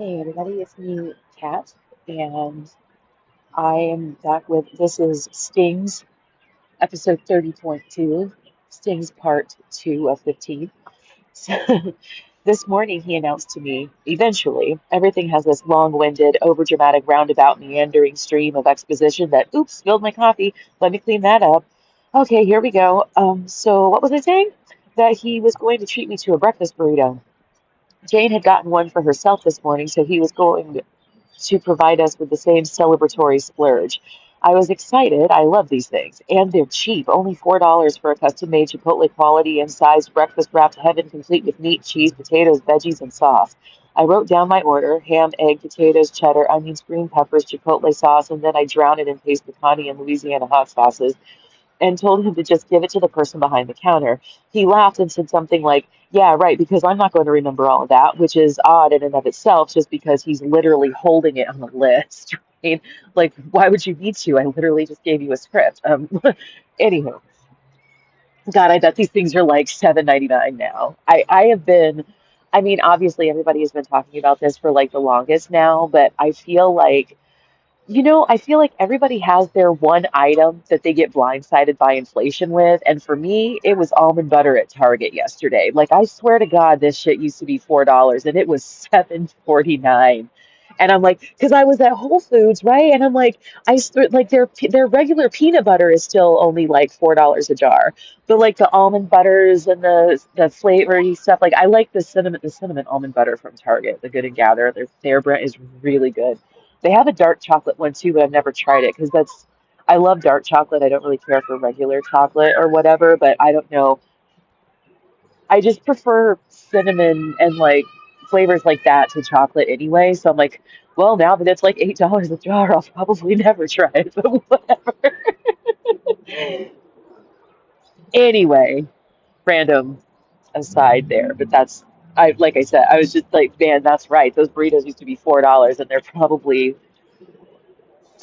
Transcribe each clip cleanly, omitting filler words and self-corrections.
Hey everybody, it's me, Kat, and I am back with this is Sting's episode 30.2, Sting's part 2 of 15. So this morning he announced to me, eventually, everything has this long-winded, overdramatic, roundabout, meandering stream of exposition that, oops, spilled my coffee, let me clean that up. Okay, here we go. So what was I saying? That he was going to treat me to a breakfast burrito. Jane had gotten one for herself this morning, so he was going to provide us with the same celebratory splurge. I was excited. I love these things. And they're cheap. Only $4 for a custom-made Chipotle quality and sized breakfast wrapped heaven complete with meat, cheese, potatoes, veggies, and sauce. I wrote down my order: ham, egg, potatoes, cheddar, onions, green peppers, Chipotle sauce, and then I drown it in paste pecani and Louisiana hot sauces and told him to just give it to the person behind the counter. He laughed and said something like, "Yeah, right, because I'm not going to remember all of that," which is odd in and of itself, just because he's literally holding it on the list. Right? Like, why would you need to? I literally just gave you a script. Anywho, God, I bet these things are like 7.99 now. I have been, I mean, obviously everybody has been talking about this for like the longest now, but I feel like I feel like everybody has their one item that they get blindsided by inflation with. And for me, it was almond butter at Target yesterday. Like, I swear to God, this shit used to be $4 and it was 7.49. And I'm like, because I was at Whole Foods, right? And I'm like, like their regular peanut butter is still only like $4 a jar. But like the almond butters and the flavory stuff, like I like the cinnamon almond butter from Target, the Good and Gather. Their brand is really good. They have a dark chocolate one too, but I've never tried it because I love dark chocolate. I don't really care for regular chocolate or whatever, but I don't know. I just prefer cinnamon and like flavors like that to chocolate anyway. So I'm like, well, now that it's like $8 a jar, I'll probably never try it, but whatever. Anyway, random aside there, but like I said, I was just like, man, that's right. Those burritos used to be $4 and they're probably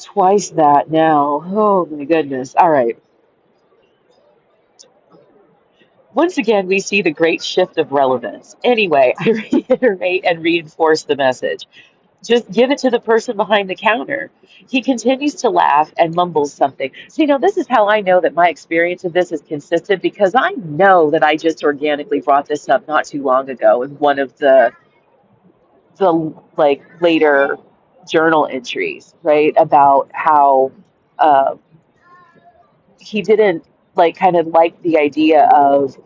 twice that now. Oh my goodness. All right. Once again, we see the great shift of relevance. Anyway, I reiterate and reinforce the message. Just give it to the person behind the counter. He continues to laugh and mumbles something. So, this is how I know that my experience of this is consistent because I know that I just organically brought this up not too long ago in one of the like later journal entries, right? About how uh, he didn't like kind of like the idea of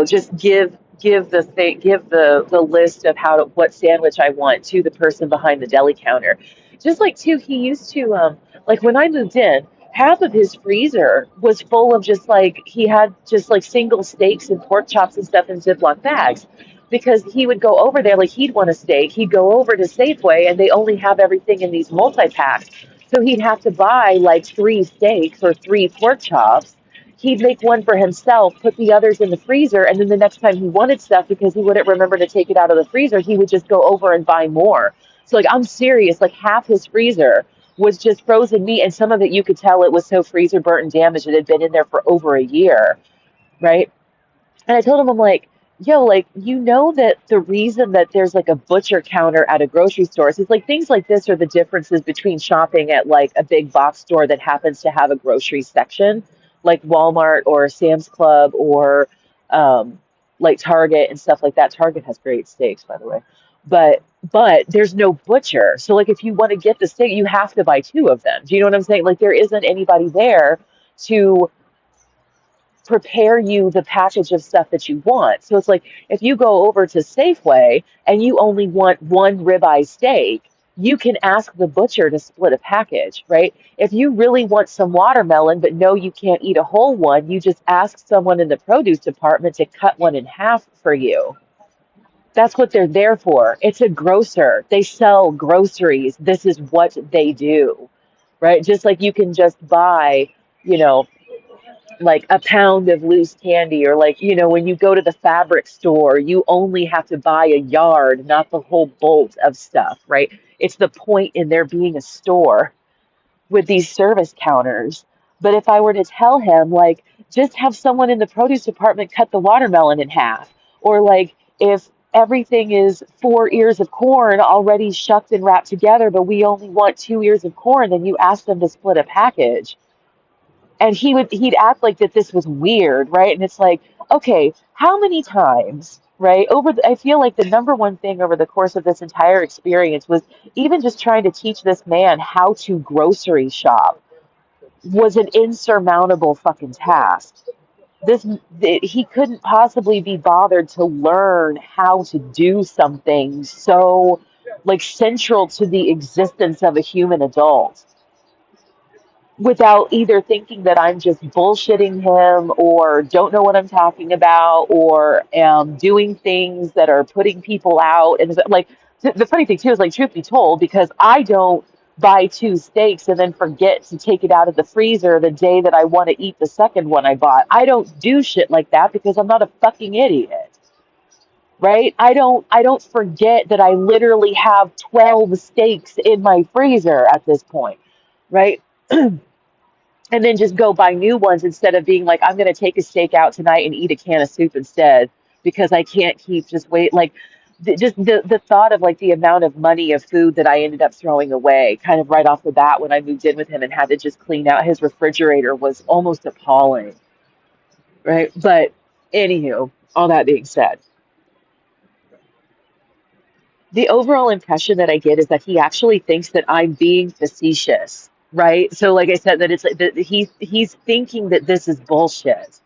just give the list of what sandwich I want to the person behind the deli counter. Just like too, he used to like when I moved in, half of his freezer was full of just like he had just like single steaks and pork chops and stuff in Ziploc bags. Because he would go over there, like he'd want a steak, he'd go over to Safeway and they only have everything in these multi-packs. So he'd have to buy like three steaks or three pork chops. He'd make one for himself, put the others in the freezer, and then the next time he wanted stuff because he wouldn't remember to take it out of the freezer, he would just go over and buy more. So like I'm serious, like half his freezer was just frozen meat, and some of it you could tell it was so freezer burnt and damaged it had been in there for over a year, right? And I told him, I'm like, yo, like, that the reason that there's like a butcher counter at a grocery store is like things like this are the differences between shopping at like a big box store that happens to have a grocery section, like Walmart or Sam's Club or um, like Target and stuff like that. Target has great steaks, by the way. But there's no butcher. So like if you want to get the steak, you have to buy two of them. Do you know what I'm saying? Like there isn't anybody there to prepare you the package of stuff that you want. So it's like if you go over to Safeway and you only want one ribeye steak, you can ask the butcher to split a package, right? If you really want some watermelon but know you can't eat a whole one, you just ask someone in the produce department to cut one in half for you. That's what they're there for. It's a grocer. They sell groceries. This is what they do, right? Just like you can just buy, you know, like a pound of loose candy, or like when you go to the fabric store you only have to buy a yard, not the whole bolt of stuff, right? It's the point in there being a store with these service counters. But if I were to tell him, like, just have someone in the produce department cut the watermelon in half, or like if everything is 4 ears of corn already shucked and wrapped together, but we only want 2 ears of corn, then you ask them to split a package. And he'd act like that this was weird, right? And it's like, okay, how many times, right? I feel like the number one thing over the course of this entire experience was even just trying to teach this man how to grocery shop was an insurmountable fucking task. He couldn't possibly be bothered to learn how to do something so like central to the existence of a human adult without either thinking that I'm just bullshitting him or don't know what I'm talking about or am doing things that are putting people out. And like the funny thing too is like, truth be told, because I don't buy two steaks and then forget to take it out of the freezer the day that I want to eat the second one I bought. I don't do shit like that because I'm not a fucking idiot. Right? I don't forget that I literally have 12 steaks in my freezer at this point. Right? And then just go buy new ones instead of being like, I'm going to take a steak out tonight and eat a can of soup instead because I can't keep just wait. Like, just the thought of like the amount of money of food that I ended up throwing away kind of right off the bat when I moved in with him and had to just clean out his refrigerator was almost appalling. Right. But anywho, all that being said, the overall impression that I get is that he actually thinks that I'm being facetious. Right. So, like I said, that it's like that he's thinking that this is bullshit.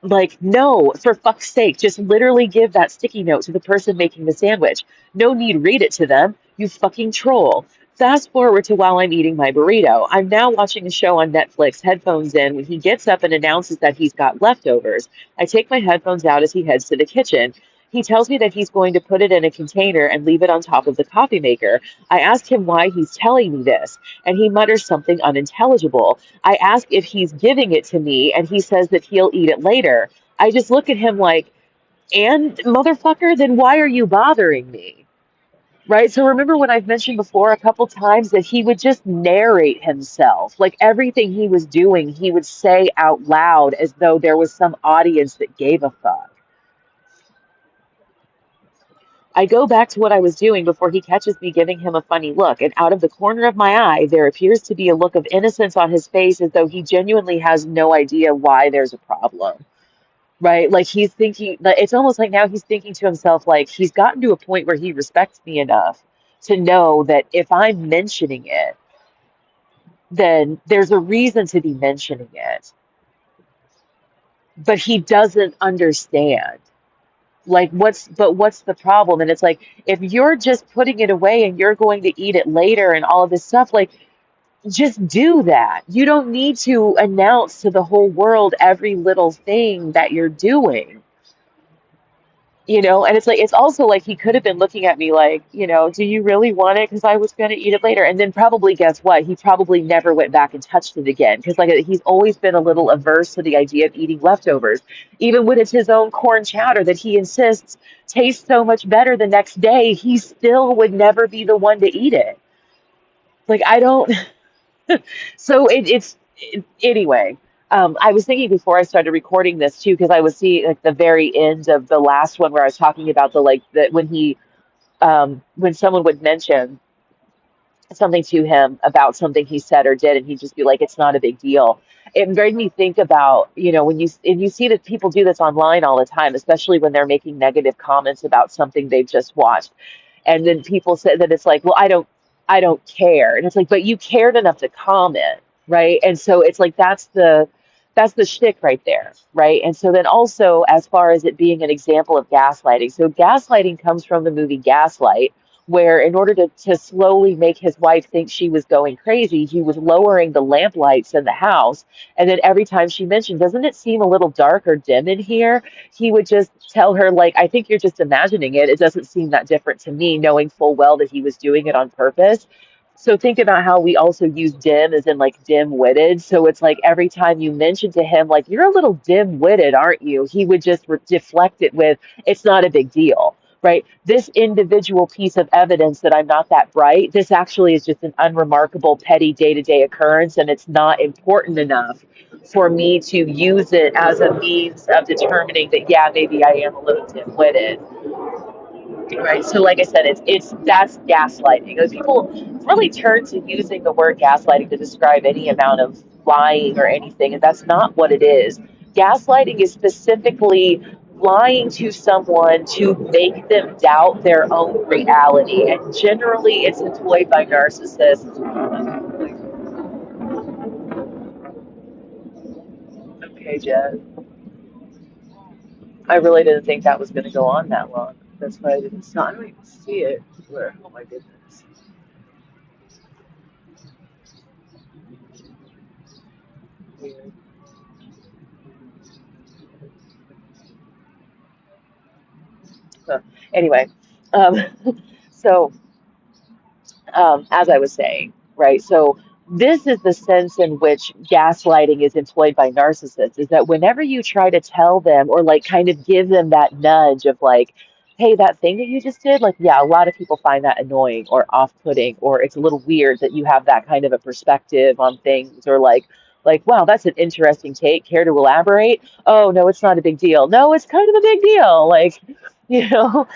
Like, no, for fuck's sake, just literally give that sticky note to the person making the sandwich. No need read it to them, you fucking troll. Fast forward to while I'm eating my burrito. I'm now watching a show on Netflix, headphones in, when he gets up and announces that he's got leftovers. I take my headphones out as he heads to the kitchen. He tells me that he's going to put it in a container and leave it on top of the coffee maker. I ask him why he's telling me this, and he mutters something unintelligible. I ask if he's giving it to me, and he says that he'll eat it later. I just look at him like, and motherfucker, then why are you bothering me? Right? So remember what I've mentioned before a couple times that he would just narrate himself. Like everything he was doing, he would say out loud as though there was some audience that gave a fuck. I go back to what I was doing before he catches me giving him a funny look, and out of the corner of my eye, there appears to be a look of innocence on his face as though he genuinely has no idea why there's a problem. Right? Like he's thinking, like, it's almost like now he's thinking to himself, like he's gotten to a point where he respects me enough to know that if I'm mentioning it, then there's a reason to be mentioning it. But he doesn't understand. Like what's the problem? And it's like if you're just putting it away and you're going to eat it later and all of this stuff, like just do that. You don't need to announce to the whole world every little thing that you're doing. And it's like it's also like he could have been looking at me like, do you really want it? Because I was going to eat it later. And then probably guess what? He probably never went back and touched it again because like he's always been a little averse to the idea of eating leftovers, even when it's his own corn chowder that he insists tastes so much better the next day. He still would never be the one to eat it. Like I don't. So anyway. I was thinking before I started recording this too, because I was seeing like the very end of the last one where I was talking about the like that when someone would mention something to him about something he said or did, and he'd just be like, "It's not a big deal." It made me think about when you see that people do this online all the time, especially when they're making negative comments about something they've just watched, and then people say that it's like, well, I don't care, and it's like, but you cared enough to comment, right? And so it's like that's the shtick right there, right? And so then also as far as it being an example of gaslighting, so gaslighting comes from the movie Gaslight, where in order to slowly make his wife think she was going crazy, he was lowering the lamp lights in the house. And then every time she mentioned, doesn't it seem a little dark or dim in here? He would just tell her, like, I think you're just imagining it. It doesn't seem that different to me, knowing full well that he was doing it on purpose. So think about how we also use dim as in like dim-witted. So it's like every time you mention to him, like, you're a little dim-witted, aren't you? He would just deflect it with, it's not a big deal, right? This individual piece of evidence that I'm not that bright, this actually is just an unremarkable, petty day-to-day occurrence, and it's not important enough for me to use it as a means of determining that, yeah, maybe I am a little dim-witted. Right. So, like I said, it's that's gaslighting. Those people really turn to using the word gaslighting to describe any amount of lying or anything, and that's not what it is. Gaslighting is specifically lying to someone to make them doubt their own reality, and generally, it's employed by narcissists. Okay, Jen. I really didn't think that was going to go on that long. That's why I didn't. I don't even see it. Where? Oh my goodness. Weird. Huh. Anyway, um, so as I was saying, right? So this is the sense in which gaslighting is employed by narcissists, is that whenever you try to tell them or like kind of give them that nudge of like, hey, that thing that you just did, like, yeah, a lot of people find that annoying or off-putting, or it's a little weird that you have that kind of a perspective on things, or wow, that's an interesting take. Care to elaborate? Oh, no, it's not a big deal. No, it's kind of a big deal. Like, you know,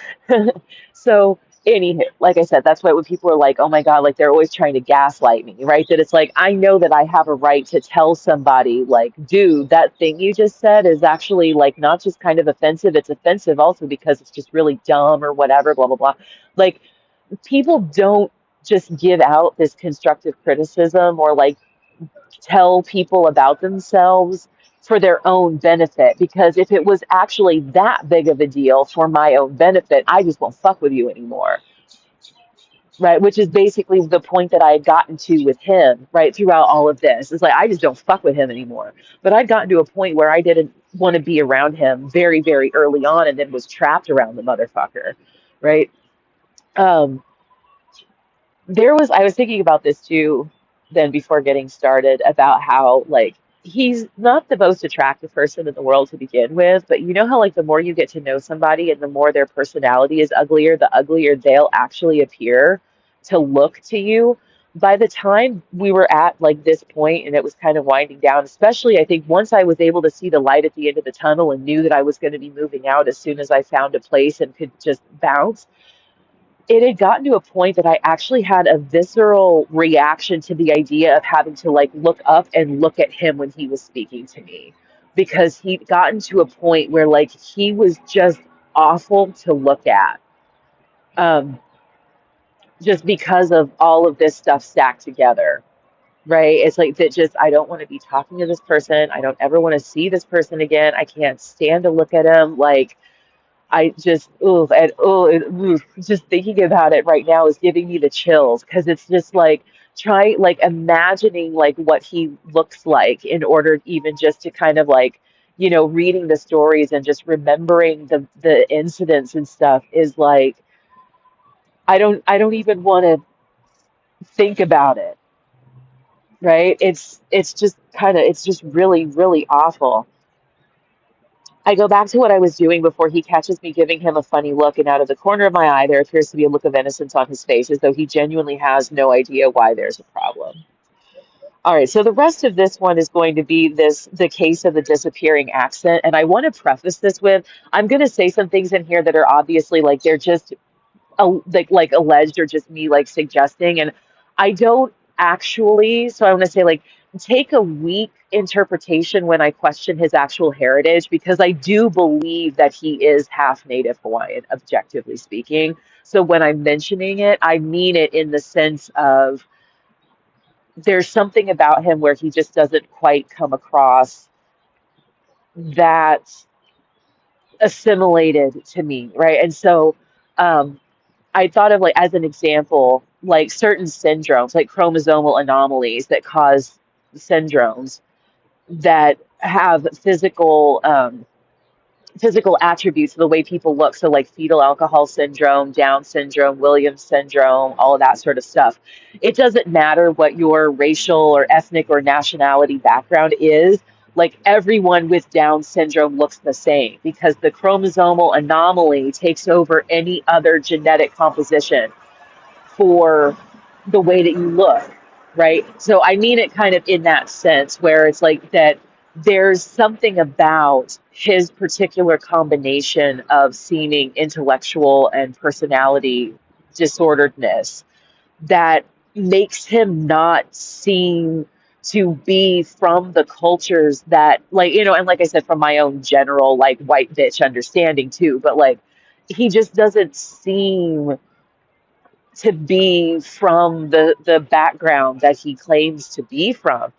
so anyhow, like I said, that's why when people are like, oh my God, like they're always trying to gaslight me, right? That it's like, I know that I have a right to tell somebody, like, dude, that thing you just said is actually like not just kind of offensive, it's offensive also because it's just really dumb or whatever, blah, blah, blah. Like, people don't just give out this constructive criticism or like tell people about themselves for their own benefit. Because if it was actually that big of a deal for my own benefit, I just won't fuck with you anymore, right? Which is basically the point that I had gotten to with him, right, throughout all of this. It's like, I just don't fuck with him anymore. But I'd gotten to a point where I didn't want to be around him very, very early on and then was trapped around the motherfucker, right? Um, I was thinking about this too, then before getting started, about how, like, he's not the most attractive person in the world to begin with, but you know how, like, the more you get to know somebody and the more their personality is uglier, the uglier they'll actually appear to look to you. By the time we were at like this point and it was kind of winding down, especially I think once I was able to see the light at the end of the tunnel and knew that I was going to be moving out as soon as I found a place and could just bounce, it had gotten to a point that I actually had a visceral reaction to the idea of having to like look up and look at him when he was speaking to me, because he'd gotten to a point where like he was just awful to look at, um, just because of all of this stuff stacked together, right? It's like that, just I don't want to be talking to this person. I don't ever want to see this person again. I can't stand to look at him. Like, I just, ooh, and ooh, just thinking about it right now is giving me the chills, because it's just like like imagining like what he looks like in order even just to kind of like, reading the stories and just remembering the incidents and stuff is like, I don't even want to think about it, right? It's just really, really awful. I go back to what I was doing before he catches me giving him a funny look, and out of the corner of my eye, there appears to be a look of innocence on his face, as though he genuinely has no idea why there's a problem. All right, so the rest of this one is going to be the case of the disappearing accent, and I want to preface this with, I'm going to say some things in here that are obviously like they're just like alleged or just me like suggesting, and I don't actually, so I want to say like take a weak interpretation when I question his actual heritage, because I do believe that he is half Native Hawaiian, objectively speaking. So when I'm mentioning it, I mean it in the sense of there's something about him where he just doesn't quite come across that assimilated to me, right? And so I thought of like as an example, like certain syndromes, like chromosomal anomalies that cause syndromes that have physical attributes of the way people look. So like fetal alcohol syndrome, Down syndrome, Williams syndrome, all of that sort of stuff. It doesn't matter what your racial or ethnic or nationality background is. Like everyone with Down syndrome looks the same because the chromosomal anomaly takes over any other genetic composition for the way that you look, right? So I mean it kind of in that sense where it's like that there's something about his particular combination of seeming intellectual and personality disorderedness that makes him not seem to be from the cultures that, like, and like I said, from my own general like white bitch understanding too, but like he just doesn't seem to be from the background that he claims to be from.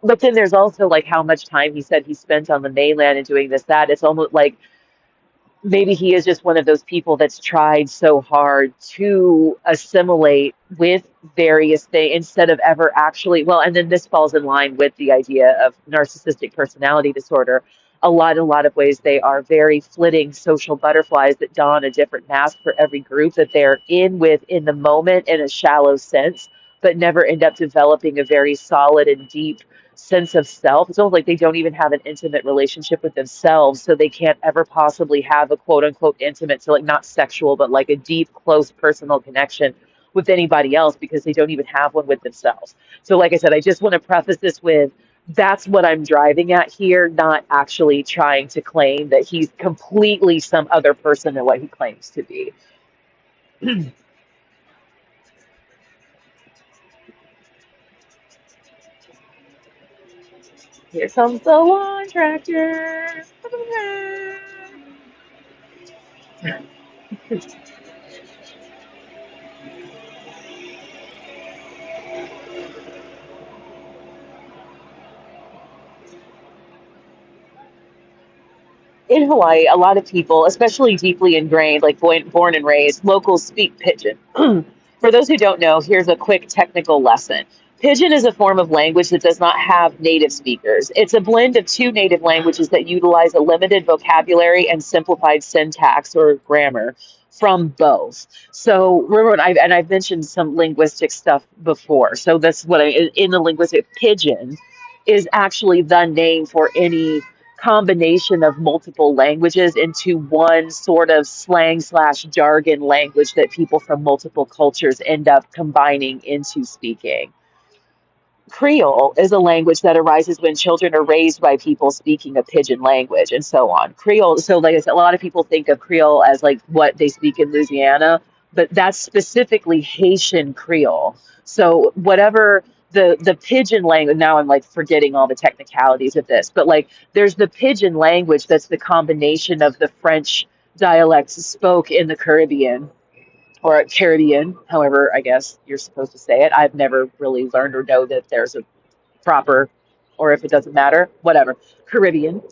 But then there's also like how much time he said he spent on the mainland and doing this, that. It's almost like maybe he is just one of those people that's tried so hard to assimilate with various things instead of ever actually, well, and then this falls in line with the idea of narcissistic personality disorder. A lot of ways they are very flitting social butterflies that don a different mask for every group that they're in with in the moment in a shallow sense, but never end up developing a very solid and deep sense of self. It's almost like they don't even have an intimate relationship with themselves, so they can't ever possibly have a quote unquote intimate, so like not sexual, but like a deep, close personal connection with anybody else because they don't even have one with themselves. So, like I said, I just want to preface this with that's what I'm driving at here, not actually trying to claim that he's completely some other person than what he claims to be. Here comes the lawn tractor. In Hawaii, a lot of people, especially deeply ingrained, like born and raised, locals speak pidgin. For those who don't know, here's a quick technical lesson. Pidgin is a form of language that does not have native speakers. It's a blend of two native languages that utilize a limited vocabulary and simplified syntax or grammar from both. So remember, I've mentioned some linguistic stuff before. So that's what in the linguistic pidgin is actually the name for any combination of multiple languages into one sort of slang slash jargon language that people from multiple cultures end up combining into speaking. Creole is a language that arises when children are raised by people speaking a pidgin language and so on. Creole, so like I said, a lot of people think of Creole as like what they speak in Louisiana, but that's specifically Haitian Creole. So whatever the pidgin language, now I'm like forgetting all the technicalities of this, but like there's the pidgin language that's the combination of the French dialects spoke in the Caribbean or Caribbean, however, I guess you're supposed to say it. I've never really learned or know that there's a proper, or if it doesn't matter, whatever, Caribbean.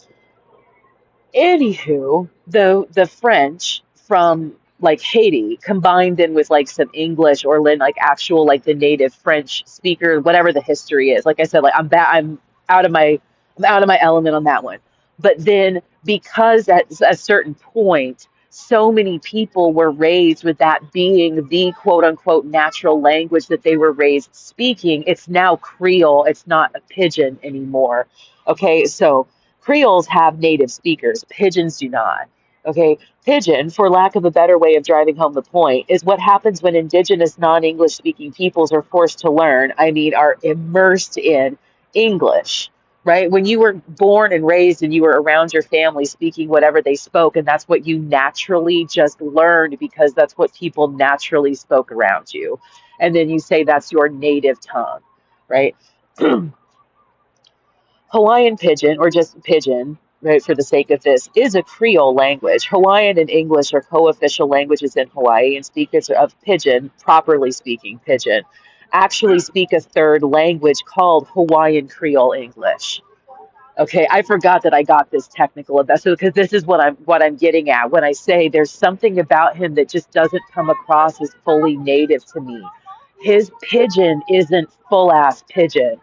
Anywho, the French from like Haiti combined in with like some English or like actual like the native French speaker, whatever the history is. Like I said, like I'm out of my I'm out of my element on that one. But then because at a certain point, so many people were raised with that being the quote unquote natural language that they were raised speaking, it's now Creole. It's not a pidgin anymore. Okay, so Creoles have native speakers, pigeons do not. Okay, pigeon, for lack of a better way of driving home the point, is what happens when indigenous non English speaking peoples are forced to learn, I mean, are immersed in English, right? When you were born and raised and you were around your family speaking whatever they spoke, and that's what you naturally just learned because that's what people naturally spoke around you. And then you say that's your native tongue, right? Hawaiian Pidgin, or just Pidgin, right, for the sake of this, is a Creole language. Hawaiian and English are co-official languages in Hawaii, and speakers of Pidgin, properly speaking Pidgin, actually speak a third language called Hawaiian Creole English. Okay, I forgot that I got this technical about so because this is what I'm getting at when I say there's something about him that just doesn't come across as fully native to me. His pidgin isn't full ass pidgin,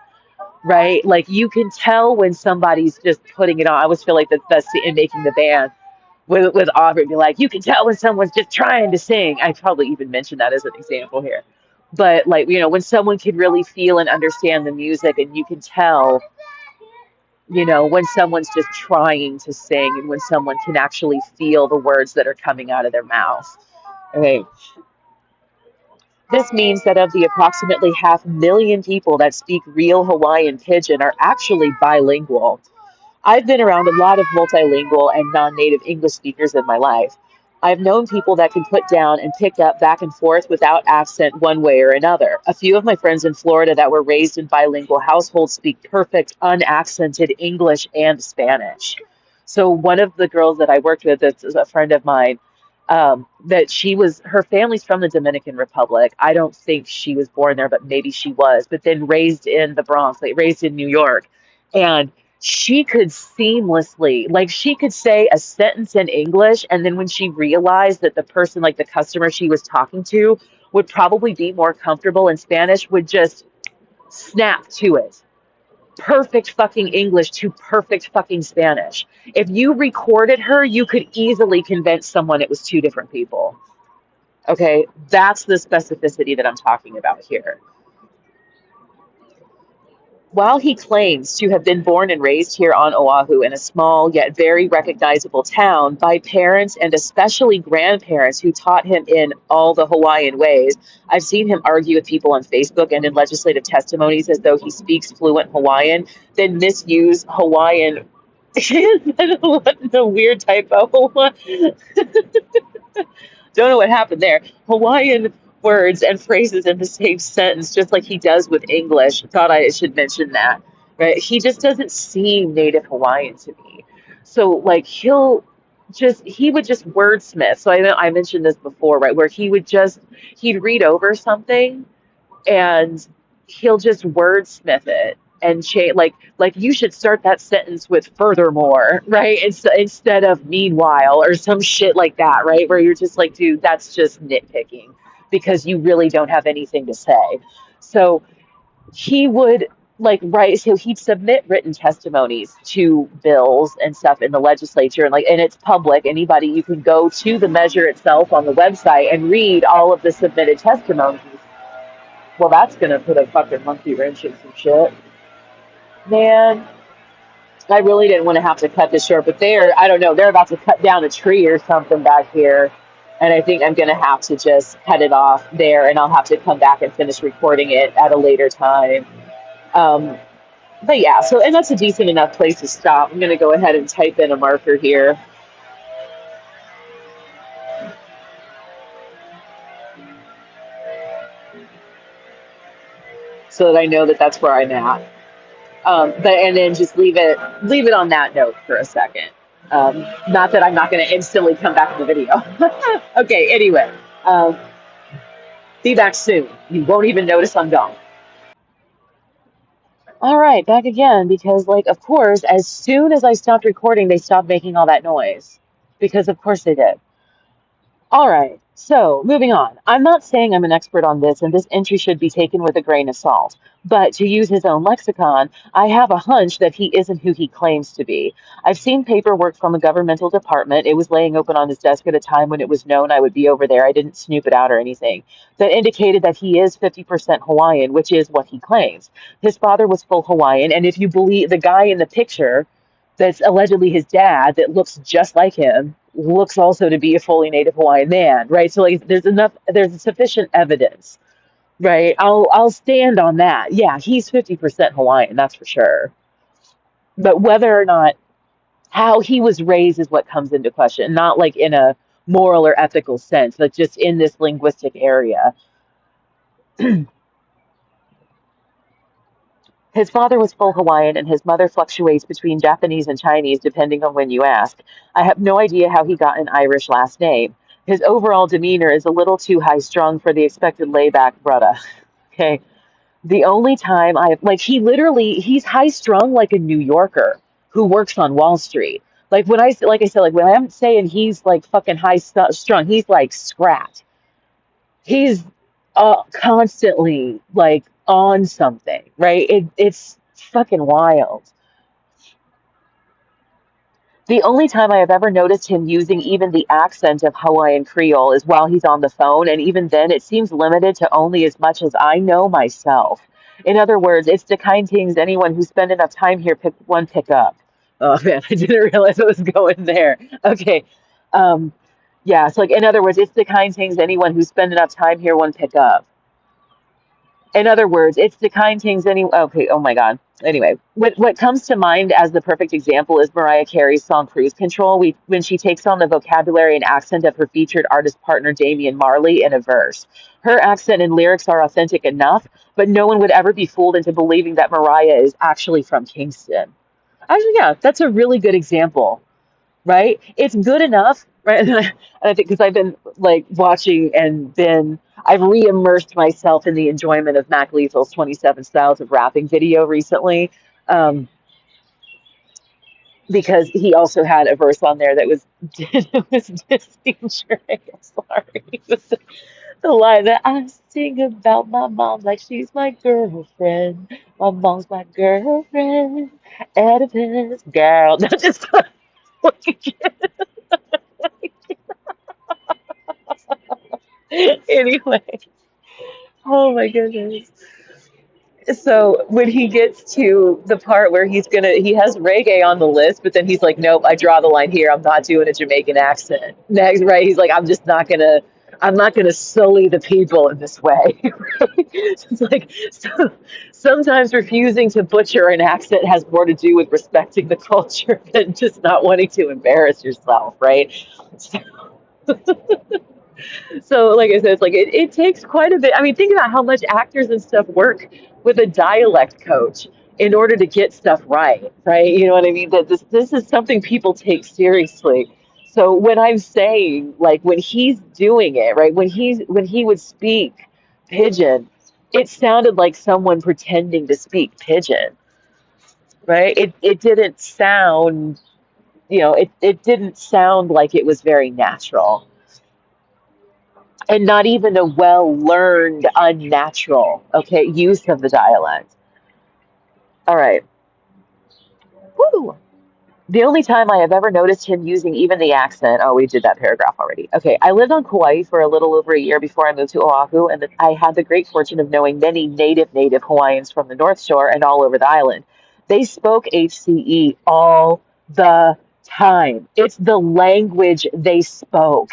right? Like you can tell when somebody's just putting it on. I always feel like that's in making the band with Aubrey, be like, you can tell when someone's just trying to sing. I probably even mentioned that as an example here. But like, when someone can really feel and understand the music and you can tell, when someone's just trying to sing and when someone can actually feel the words that are coming out of their mouth. Okay. This means that of the approximately 500,000 people that speak real Hawaiian Pidgin are actually bilingual. I've been around a lot of multilingual and non-native English speakers in my life. I've known people that can put down and pick up back and forth without accent one way or another. A few of my friends in Florida that were raised in bilingual households speak perfect, unaccented English and Spanish. So one of the girls that I worked with, that's a friend of mine, that her family's from the Dominican Republic. I don't think she was born there, but maybe she was, but then raised in the Bronx, like raised in New York. And she could seamlessly, like she could say a sentence in English, and then when she realized that the person, like the customer she was talking to, would probably be more comfortable in Spanish, would just snap to it. Perfect fucking English to perfect fucking Spanish. If you recorded her, you could easily convince someone it was two different people. Okay, that's the specificity that I'm talking about here. While he claims to have been born and raised here on Oahu in a small yet very recognizable town by parents and especially grandparents who taught him in all the Hawaiian ways, I've seen him argue with people on Facebook and in legislative testimonies as though he speaks fluent Hawaiian, then misuse Hawaiian. What the weird typo? Don't know what happened there. Hawaiian words and phrases in the same sentence, just like he does with English. Thought I should mention that, right? He just doesn't seem native Hawaiian to me. So, like, he would just wordsmith. So I mentioned this before, right? Where he'd read over something and he'll just wordsmith it and change like you should start that sentence with furthermore, right? Instead of meanwhile or some shit like that, right? Where you're just like, dude, that's just nitpicking because you really don't have anything to say. So he would so he'd submit written testimonies to bills and stuff in the legislature, and it's public. Anybody, you can go to the measure itself on the website and read all of the submitted testimonies. Well, that's gonna put a fucking monkey wrench in some shit. Man, I really didn't want to have to cut this short, but I don't know, they're about to cut down a tree or something back here. And I think I'm gonna have to just cut it off there and I'll have to come back and finish recording it at a later time. Um, but yeah, and that's a decent enough place to stop. I'm gonna go ahead and type in a marker here so that I know that that's where I'm at. And then just leave it on that note for a second. Not that I'm not going to instantly come back in the video. Okay, anyway, um, be back soon. You won't even notice I'm gone. All right, back again because, like, of course, as soon as I stopped recording, they stopped making all that noise because, of course, they did. All right, so moving on. I'm not saying I'm an expert on this, and this entry should be taken with a grain of salt. But to use his own lexicon, I have a hunch that he isn't who he claims to be. I've seen paperwork from a governmental department. It was laying open on his desk at a time when it was known I would be over there. I didn't snoop it out or anything. That indicated that he is 50% Hawaiian, which is what he claims. His father was full Hawaiian, and if you believe the guy in the picture, that's allegedly his dad that looks just like him looks also to be a fully native Hawaiian man, right? So like there's sufficient evidence, right? I'll stand on that. Yeah, he's 50% Hawaiian, that's for sure. But whether or not how he was raised is what comes into question, not like in a moral or ethical sense, but just in this linguistic area. His father was full Hawaiian and his mother fluctuates between Japanese and Chinese depending on when you ask. I have no idea how he got an Irish last name. His overall demeanor is a little too high strung for the expected layback brother. Okay. The only time he's high strung like a New Yorker who works on Wall Street. Like I said, like when I'm saying he's like fucking strung, he's like scrat. He's constantly like on something, right? It's fucking wild. The only time I have ever noticed him using even the accent of Hawaiian Creole is while he's on the phone, and even then it seems limited to only as much as I know myself. In other words, it's the kind things anyone who spent enough time here pick up. Oh man, I didn't realize it was going there. Okay. Yeah, so like in other words, it's the kind things anyone who spent enough time here one pick up. In other words, it's the kind things any okay, oh my God. Anyway, what comes to mind as the perfect example is Mariah Carey's song Cruise Control, when she takes on the vocabulary and accent of her featured artist partner Damian Marley in a verse. Her accent and lyrics are authentic enough, but no one would ever be fooled into believing that Mariah is actually from Kingston. Actually, yeah, that's a really good example, right? It's good enough, right? And I think because I've been like watching and then I've re-immersed myself in the enjoyment of Mac Lethal's 27 Styles of Rapping video recently, um, because he also had a verse on there that was it was dissing Drake. I'm sorry. It was the line that I sing about my mom like she's my girlfriend. My mom's my girlfriend. Oedipus girl. Not just anyway. Oh my goodness. So when he gets to the part where he has reggae on the list, but then he's like, nope, I draw the line here. I'm not doing a Jamaican accent. Next, right? He's like, I'm not gonna sully the people in this way. Right? It's like, so, sometimes refusing to butcher an accent has more to do with respecting the culture than just not wanting to embarrass yourself, right? So, like I said, it's like it takes quite a bit. I mean, think about how much actors and stuff work with a dialect coach in order to get stuff right, right? You know what I mean? That this is something people take seriously. So when I'm saying like when he's doing it, right? When he would speak pigeon, it sounded like someone pretending to speak pigeon, right? It didn't sound, it didn't sound like it was very natural and not even a well learned, unnatural, okay, use of the dialect. All right. Woo. The only time I have ever noticed him using even the accent, oh, we did that paragraph already. Okay, I lived on Kauai for a little over a year before I moved to Oahu, and I had the great fortune of knowing many native Hawaiians from the North Shore and all over the island. They spoke HCE all the time. It's the language they spoke.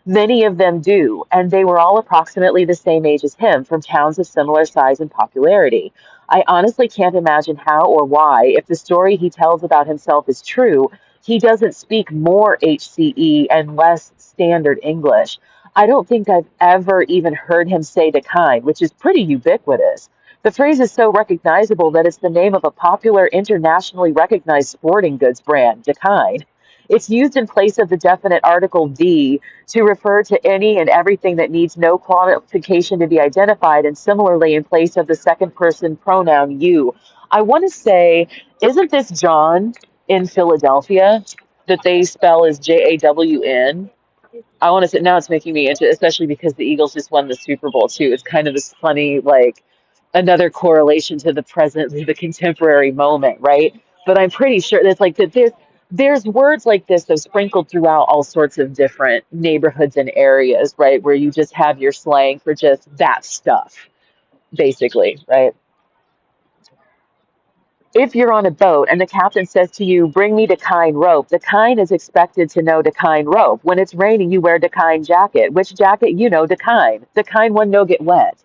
Many of them do, and they were all approximately the same age as him, from towns of similar size and popularity. I honestly can't imagine how or why, if the story he tells about himself is true, he doesn't speak more HCE and less standard English. I don't think I've ever even heard him say the kind, which is pretty ubiquitous. The phrase is so recognizable that it's the name of a popular, internationally recognized sporting goods brand, Dakine. It's used in place of the definite article the to refer to any and everything that needs no qualification to be identified, and similarly in place of the second person pronoun you. I want to say, isn't this John in Philadelphia that they spell as JAWN? I want to say now it's making me into, especially because the Eagles just won the Super Bowl too. It's kind of this funny, like another correlation to the present, the contemporary moment, right? But I'm pretty sure that's like that. There's words like this that are sprinkled throughout all sorts of different neighborhoods and areas, right? Where you just have your slang for just that stuff, basically, right? If you're on a boat and the captain says to you, bring me Dakine rope, Dakine is expected to know Dakine rope. When it's raining, you wear Dakine jacket. Which jacket? You know Dakine. Dakine one no get wet,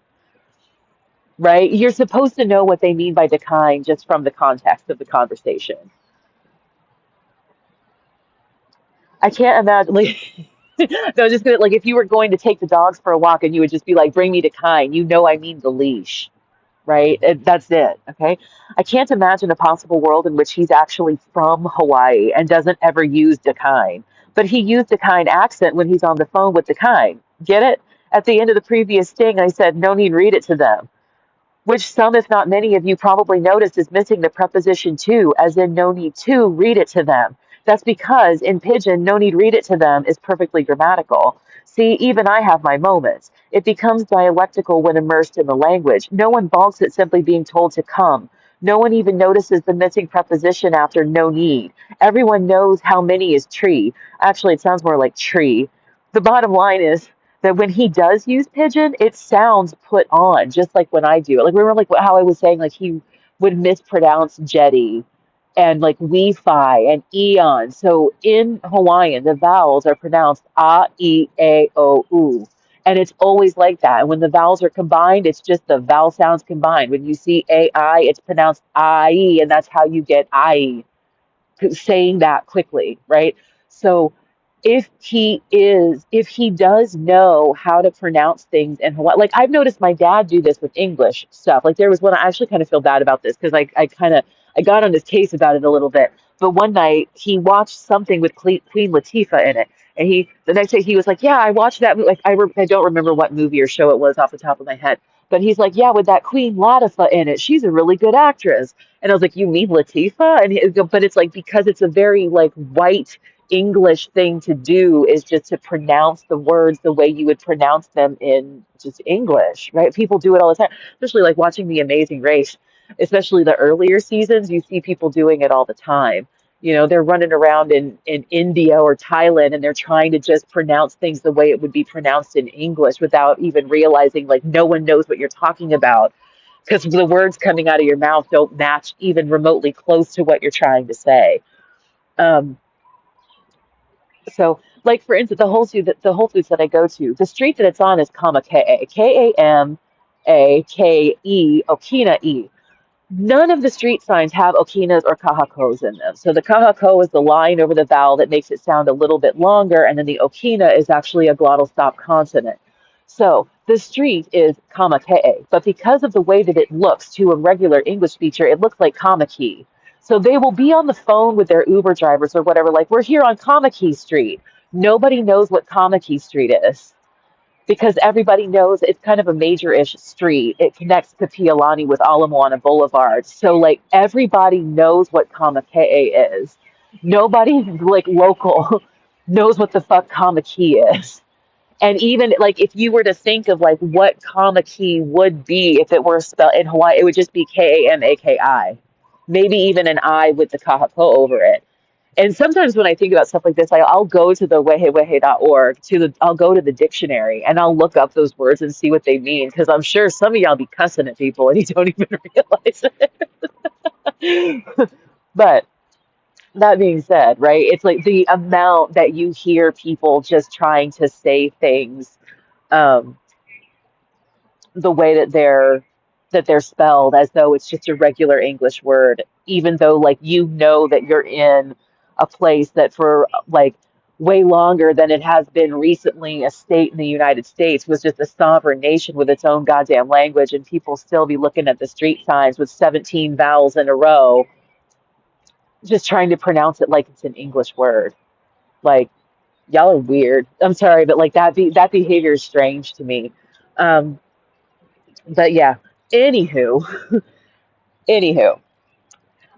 right? You're supposed to know what they mean by Dakine just from the context of the conversation. I can't imagine, like, no, just gonna, like if you were going to take the dogs for a walk and you would just be like, bring me Dakine, you know I mean the leash, right? That's it. Okay. I can't imagine a possible world in which he's actually from Hawaii and doesn't ever use Dakine. But he used Dakine accent when he's on the phone with Dakine. Get it? At the end of the previous sting, I said, no need read it to them, which some, if not many of you, probably noticed is missing the preposition to, as in no need to read it to them. That's because in Pidgin, no need read it to them is perfectly grammatical. See, even I have my moments. It becomes dialectical when immersed in the language. No one balks at simply being told to come. No one even notices the missing preposition after no need. Everyone knows how many is tree. Actually, it sounds more like tree. The bottom line is that when he does use pigeon, it sounds put on, just like when I do it. Like remember, like how I was saying, like he would mispronounce jetty and like Wi-Fi and eon. So in Hawaiian, the vowels are pronounced a, e, a, o, u, And it's always like that. And when the vowels are combined, it's just the vowel sounds combined. When you see AI, it's pronounced I, and that's how you get I, saying that quickly, right? So if he does know how to pronounce things in Hawaii, like I've noticed my dad do this with English stuff. Like there was one, I actually kind of feel bad about this because I got on his case about it a little bit. But one night he watched something with Queen Latifah in it. And the next day he was like, yeah, I watched that movie. Like, I don't remember what movie or show it was off the top of my head. But he's like, yeah, with that Queen Latifah in it. She's a really good actress. And I was like, you mean Latifah? But it's like, because it's a very like white English thing to do is just to pronounce the words the way you would pronounce them in just English, right? People do it all the time, especially like watching The Amazing Race, especially the earlier seasons, you see people doing it all the time. You know, they're running around in India or Thailand and they're trying to just pronounce things the way it would be pronounced in English without even realizing like no one knows what you're talking about because the words coming out of your mouth don't match even remotely close to what you're trying to say. Um, so, like for instance, the Whole Foods that I go to, the street that it's on is Kamake, Kamake, Okina E. None of the street signs have okinas or kahakos in them. So the kahako is the line over the vowel that makes it sound a little bit longer, and then the okina is actually a glottal stop consonant. So the street is kamake, but because of the way that it looks to a regular English speaker, it looks like kamaki. So they will be on the phone with their Uber drivers or whatever, like, we're here on Kamaki Street. Nobody knows what Kamaki Street is because everybody knows it's kind of a major-ish street. It connects Kapiolani with Ala Moana Boulevard. So like everybody knows what Kamakee is. Nobody like local knows what the fuck Kamaki is. And even like if you were to think of like what Kamaki would be if it were spelled in Hawaii, it would just be Kamaki. Maybe even an I with the kahako over it. And sometimes when I think about stuff like this, I'll go to the wehewehe.org I'll go to the dictionary and I'll look up those words and see what they mean because I'm sure some of y'all be cussing at people and you don't even realize it. But that being said, right, it's like the amount that you hear people just trying to say things um, the way that they're spelled as though it's just a regular English word, even though like you know that you're in a place that for like way longer than it has been recently, a state in the United States was just a sovereign nation with its own goddamn language, and people still be looking at the street signs with 17 vowels in a row, just trying to pronounce it like it's an English word. Like y'all are weird. I'm sorry, but like that behavior is strange to me. Um, but yeah. Anywho, Anywho,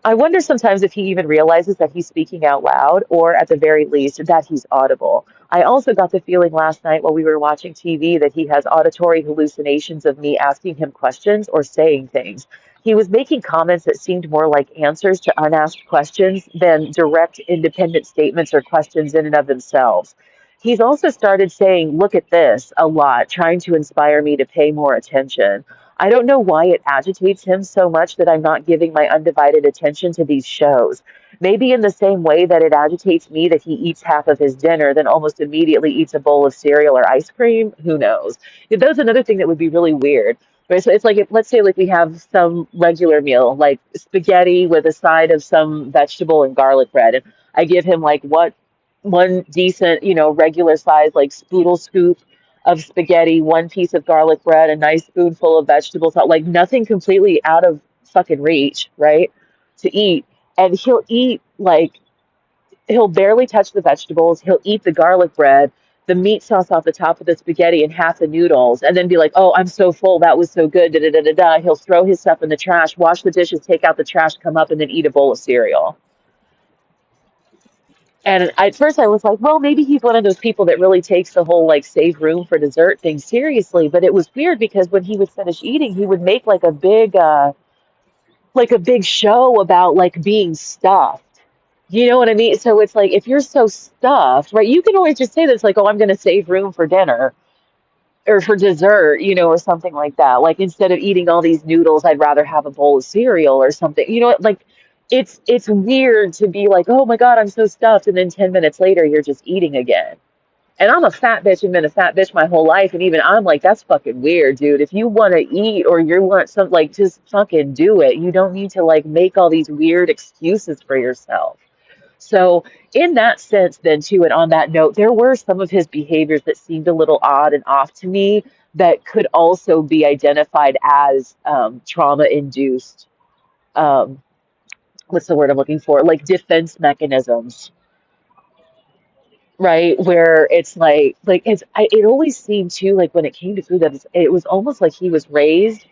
I wonder sometimes if he even realizes that he's speaking out loud, or at the very least, that he's audible. I also got the feeling last night while we were watching TV that he has auditory hallucinations of me asking him questions or saying things. He was making comments that seemed more like answers to unasked questions than direct, independent statements or questions in and of themselves. He's also started saying, look at this, a lot, trying to inspire me to pay more attention. I don't know why it agitates him so much that I'm not giving my undivided attention to these shows. Maybe in the same way that it agitates me that he eats half of his dinner, then almost immediately eats a bowl of cereal or ice cream. Who knows? That's another thing that would be really weird. Right? So it's like if let's say like we have some regular meal, like spaghetti with a side of some vegetable and garlic bread, and I give him like what one decent, regular size like spoodle scoop of spaghetti, one piece of garlic bread, a nice spoonful of vegetables, like nothing completely out of fucking reach, right? To eat. And he'll eat like he'll barely touch the vegetables, he'll eat the garlic bread, the meat sauce off the top of the spaghetti and half the noodles, and then be like, "Oh, I'm so full, that was so good." Da da da da da. He'll throw his stuff in the trash, wash the dishes, take out the trash, come up, and then eat a bowl of cereal. And at first I was like, well, maybe he's one of those people that really takes the whole like save room for dessert thing seriously. But it was weird because when he would finish eating, he would make like a big show about like being stuffed. You know what I mean? So it's like if you're so stuffed, right, you can always just say this like, oh, I'm going to save room for dinner or for dessert, or something like that. Like instead of eating all these noodles, I'd rather have a bowl of cereal or something. Like it's weird to be like, oh my God, I'm so stuffed, and then 10 minutes later you're just eating again. And I'm a fat bitch and been a fat bitch my whole life. And even I'm like, that's fucking weird, dude. If you want to eat or you want something, like, just fucking do it. You don't need to like make all these weird excuses for yourself. So, in that sense, then, too, and on that note, there were some of his behaviors that seemed a little odd and off to me that could also be identified as trauma-induced, um, what's the word I'm looking for? Like defense mechanisms, right? Where it's it always seemed too like when it came to food that it was almost like he was raised.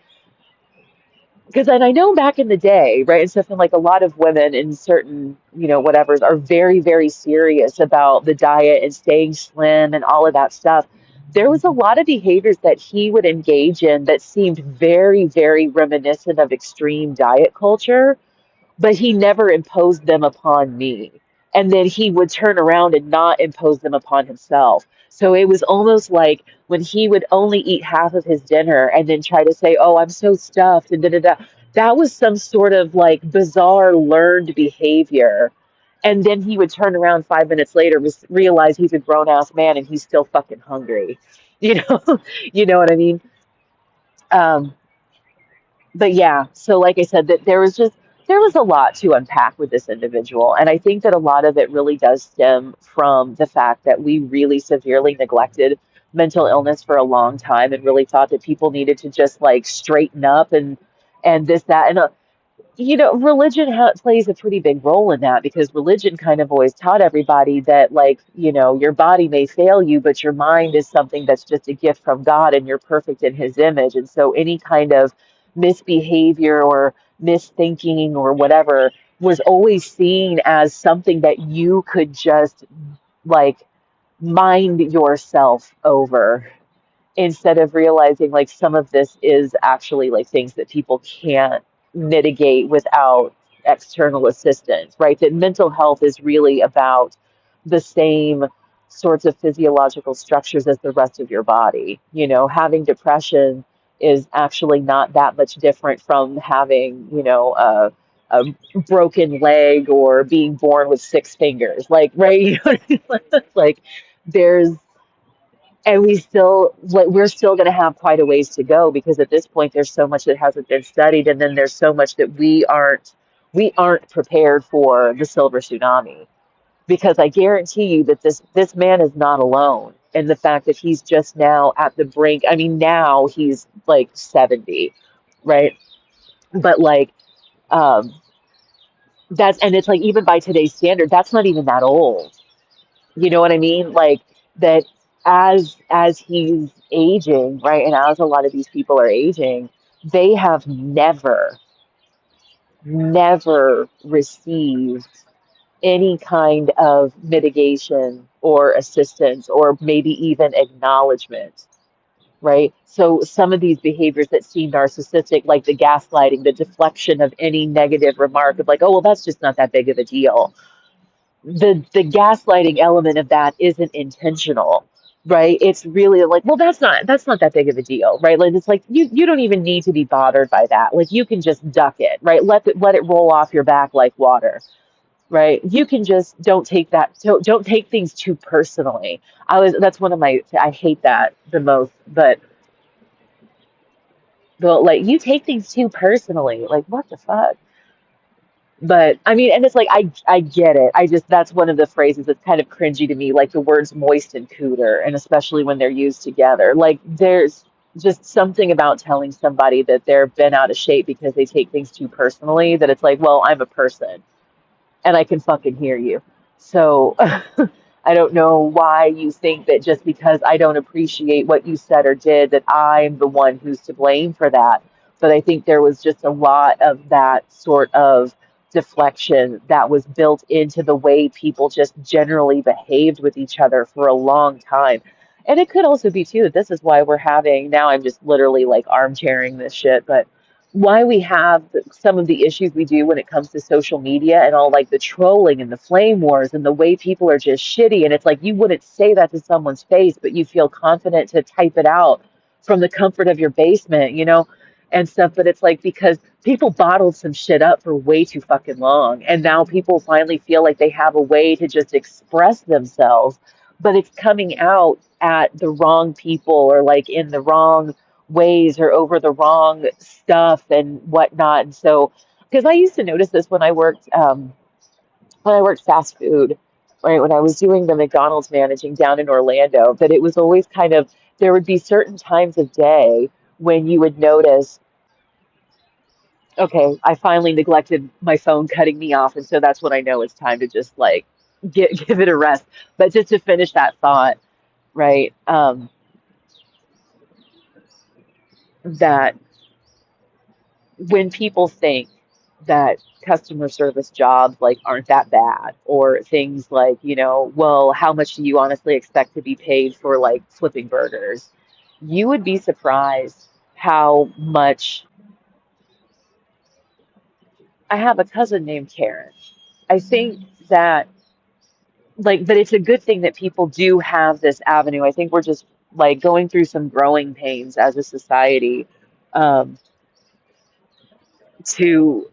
Because and I know back in the day, right, and stuff, and like a lot of women in certain, whatevers are very, very serious about the diet and staying slim and all of that stuff. There was a lot of behaviors that he would engage in that seemed very, very reminiscent of extreme diet culture, but he never imposed them upon me. And then he would turn around and not impose them upon himself. So it was almost like when he would only eat half of his dinner and then try to say, "Oh, I'm so stuffed," and da da da. That was some sort of like bizarre learned behavior. And then he would turn around 5 minutes later, realize he's a grown ass man and he's still fucking hungry. You know, you know what I mean? Um, but yeah, so like I said, that there was a lot to unpack with this individual, and I think that a lot of it really does stem from the fact that we really severely neglected mental illness for a long time and really thought that people needed to just like straighten up and this that and religion plays a pretty big role in that because religion kind of always taught everybody that, like, your body may fail you, but your mind is something that's just a gift from God and you're perfect in His image. And so any kind of misbehavior or misthinking or whatever was always seen as something that you could just, like, mind yourself over instead of realizing like some of this is actually like things that people can't mitigate without external assistance, right? That mental health is really about the same sorts of physiological structures as the rest of your body. Having depression is actually not that much different from having, a broken leg or being born with 6 fingers. Like, right? Like, there's and we're still going to have quite a ways to go because at this point there's so much that hasn't been studied, and then there's so much that we aren't prepared for the silver tsunami. Because I guarantee you that this man is not alone in the fact that he's just now at the brink. I mean, now he's like 70, right? But like, um, and it's like even by today's standard, that's not even that old. You know what I mean? Like that as he's aging, right? And as a lot of these people are aging, they have never received any kind of mitigation or assistance or maybe even acknowledgement, right? So some of these behaviors that seem narcissistic, like the gaslighting, the deflection of any negative remark of like, oh, well, that's just not that big of a deal. The gaslighting element of that isn't intentional, right? It's really like, well, that's not that big of a deal, right? Like it's like you don't even need to be bothered by that. Like you can just duck it, right? Let it roll off your back like water, right? You can just don't take things too personally. That's one of my I hate that the most, but like you take things too personally. Like what the fuck? But I mean, and it's like I get it. I just that's one of the phrases that's kind of cringy to me, like the words moist and cooter, and especially when they're used together. Like there's just something about telling somebody that they're bent out of shape because they take things too personally that it's like, well, I'm a person and I can fucking hear you. So I don't know why you think that just because I don't appreciate what you said or did, that I'm the one who's to blame for that. But I think there was just a lot of that sort of deflection that was built into the way people just generally behaved with each other for a long time. And it could also be too that this is why we're having now I'm just literally like armchairing this shit, but why we have some of the issues we do when it comes to social media and all like the trolling and the flame wars and the way people are just shitty. And it's like you wouldn't say that to someone's face, but you feel confident to type it out from the comfort of your basement, and stuff. But it's like because people bottled some shit up for way too fucking long. And now people finally feel like they have a way to just express themselves but it's coming out at the wrong people or like in the wrong ways or over the wrong stuff and whatnot. And so, because I used to notice this when I worked fast food, right, when I was doing the McDonald's managing down in Orlando, that it was always kind of, there would be certain times of day when you would notice, okay, I finally neglected my phone cutting me off, and so that's when I know it's time to just like give it a rest. But just to finish that thought, right, that when people think that customer service jobs like aren't that bad or things like, well, how much do you honestly expect to be paid for like flipping burgers? You would be surprised how much. I have a cousin named Karen. I think that like, but it's a good thing that people do have this avenue. I think we're just like going through some growing pains as a society, um, to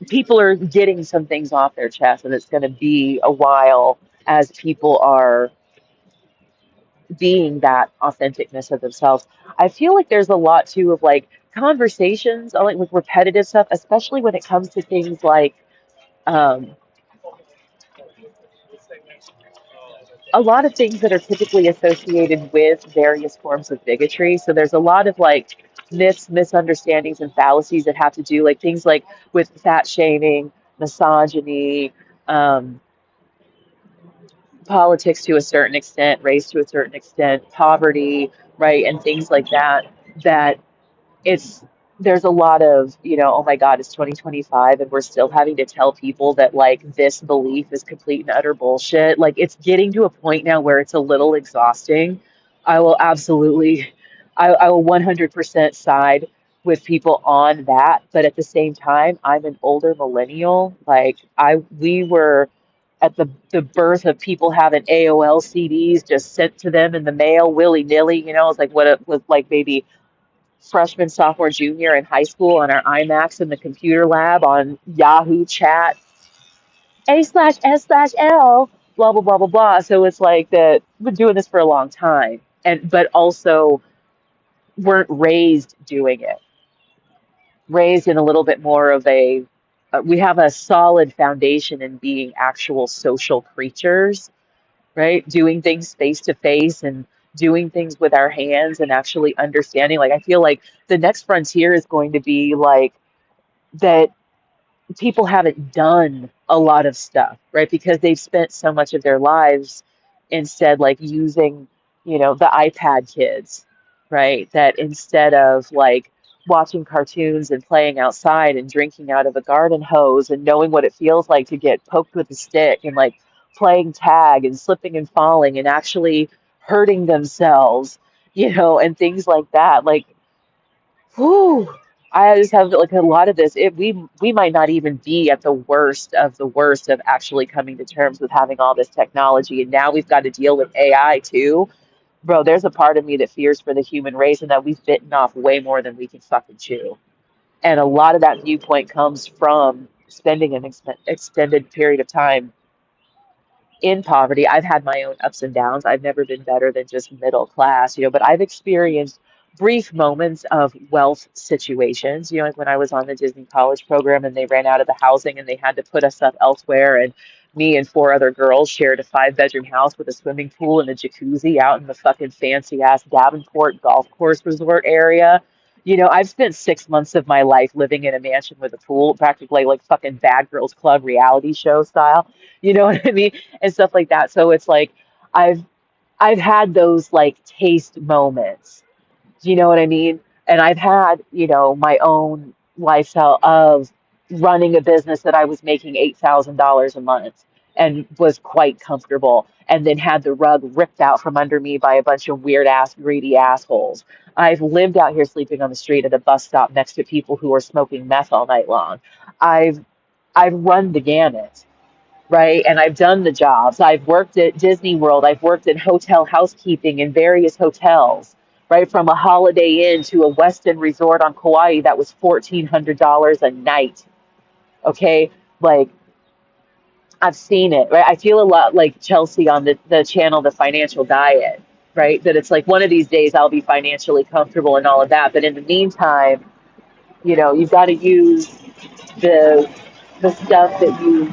people are getting some things off their chest, and it's going to be a while as people are being that authenticness of themselves. I feel like there's a lot too of like conversations, I like with repetitive stuff, especially when it comes to things like um, a lot of things that are typically associated with various forms of bigotry. So there's a lot of like myths, misunderstandings, and fallacies that have to do like things like with fat shaming, misogyny, um, politics to a certain extent, race to a certain extent, poverty, right, and things like that, that it's there's a lot of, oh my God, it's 2025 and we're still having to tell people that like this belief is complete and utter bullshit. Like it's getting to a point now where it's a little exhausting. I will absolutely, I will 100% side with people on that. But at the same time, I'm an older millennial. We were at the birth of people having AOL CDs just sent to them in the mail willy nilly. It's like what it was like maybe freshman, sophomore, junior in high school on our iMacs in the computer lab on Yahoo Chat, A/S/L, blah, blah, blah, blah, blah. So it's like that we've been doing this for a long time, and but also weren't raised doing it, raised in a little bit more of we have a solid foundation in being actual social creatures, right? Doing things face to face and doing things with our hands and actually understanding. Like, I feel like the next frontier is going to be like that people haven't done a lot of stuff, right? Because they've spent so much of their lives instead like using, the iPad kids, right? That instead of like watching cartoons and playing outside and drinking out of a garden hose and knowing what it feels like to get poked with a stick and like playing tag and slipping and falling and actually hurting themselves, and things like that. Like, whew, I just have like a lot of this. We might not even be at the worst of the worst of actually coming to terms with having all this technology, and now we've got to deal with AI too. Bro, there's a part of me that fears for the human race and that we've bitten off way more than we can fucking chew. And a lot of that viewpoint comes from spending an extended period of time in poverty. I've had my own ups and downs. I've never been better than just middle class, but I've experienced brief moments of wealth situations, like when I was on the Disney college program and they ran out of the housing and they had to put us up elsewhere. And me and four other girls shared a 5-bedroom house with a swimming pool and a jacuzzi out in the fucking fancy ass Davenport golf course resort area. I've spent 6 months of my life living in a mansion with a pool, practically like fucking Bad Girls Club reality show style. You know what I mean? And stuff like that. So it's like I've I've had those like taste moments. Do you know what I mean? And I've had, my own lifestyle of running a business that I was making $8,000 a month and was quite comfortable, and then had the rug ripped out from under me by a bunch of weird ass greedy assholes. I've lived out here sleeping on the street at a bus stop next to people who are smoking meth all night long. I've I've run the gamut, right? And I've done the jobs. I've worked at Disney World. I've worked in hotel housekeeping in various hotels, right? From a Holiday Inn to a Westin resort on Kauai that was $1,400 a night. Okay. Like, I've seen it, right? I feel a lot like Chelsea on the channel, The Financial Diet, right? That it's like one of these days I'll be financially comfortable and all of that. But in the meantime, you've got to use the the stuff that you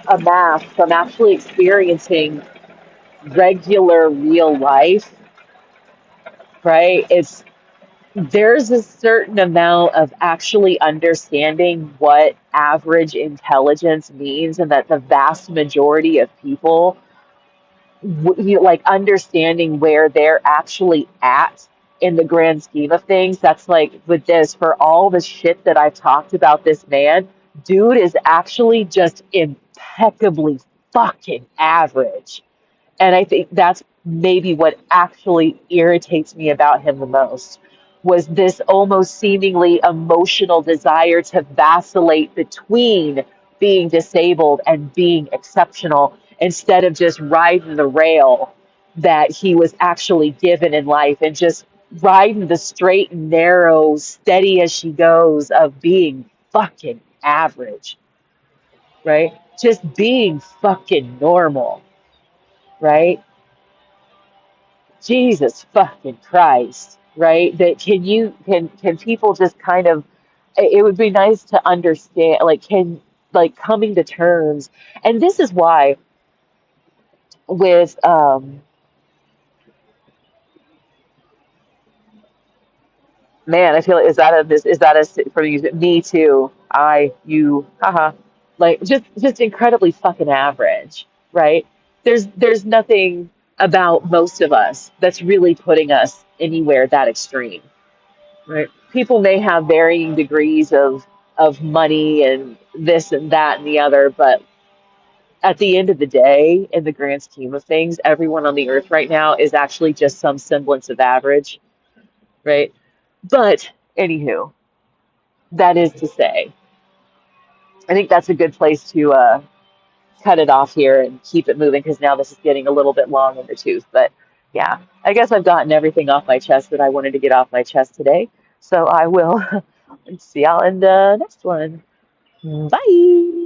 amass from actually experiencing regular real life, right? There's a certain amount of actually understanding what average intelligence means, and that the vast majority of people, like understanding where they're actually at in the grand scheme of things. That's like with this, for all the shit that I've talked about this man, dude is actually just impeccably fucking average. And I think that's maybe what actually irritates me about him the most, was this almost seemingly emotional desire to vacillate between being disabled and being exceptional, instead of just riding the rail that he was actually given in life, and just riding the straight and narrow, steady as she goes of being fucking average, right? Just being fucking normal, right? Jesus fucking Christ, right? That can people just kind of, it would be nice to understand, like, coming to terms. And this is why with man, I feel like, for you, me too, you, haha, like, just incredibly fucking average, right? There's nothing about most of us that's really putting us anywhere that extreme. Right. People may have varying degrees of money and this and that and the other, but at the end of the day, in the grand scheme of things, everyone on the earth right now is actually just some semblance of average, right? But anywho, that is to say, I think that's a good place to cut it off here and keep it moving, because now this is getting a little bit long in the tooth. But yeah, I guess I've gotten everything off my chest that I wanted to get off my chest today. So I will see y'all in the next one. Bye.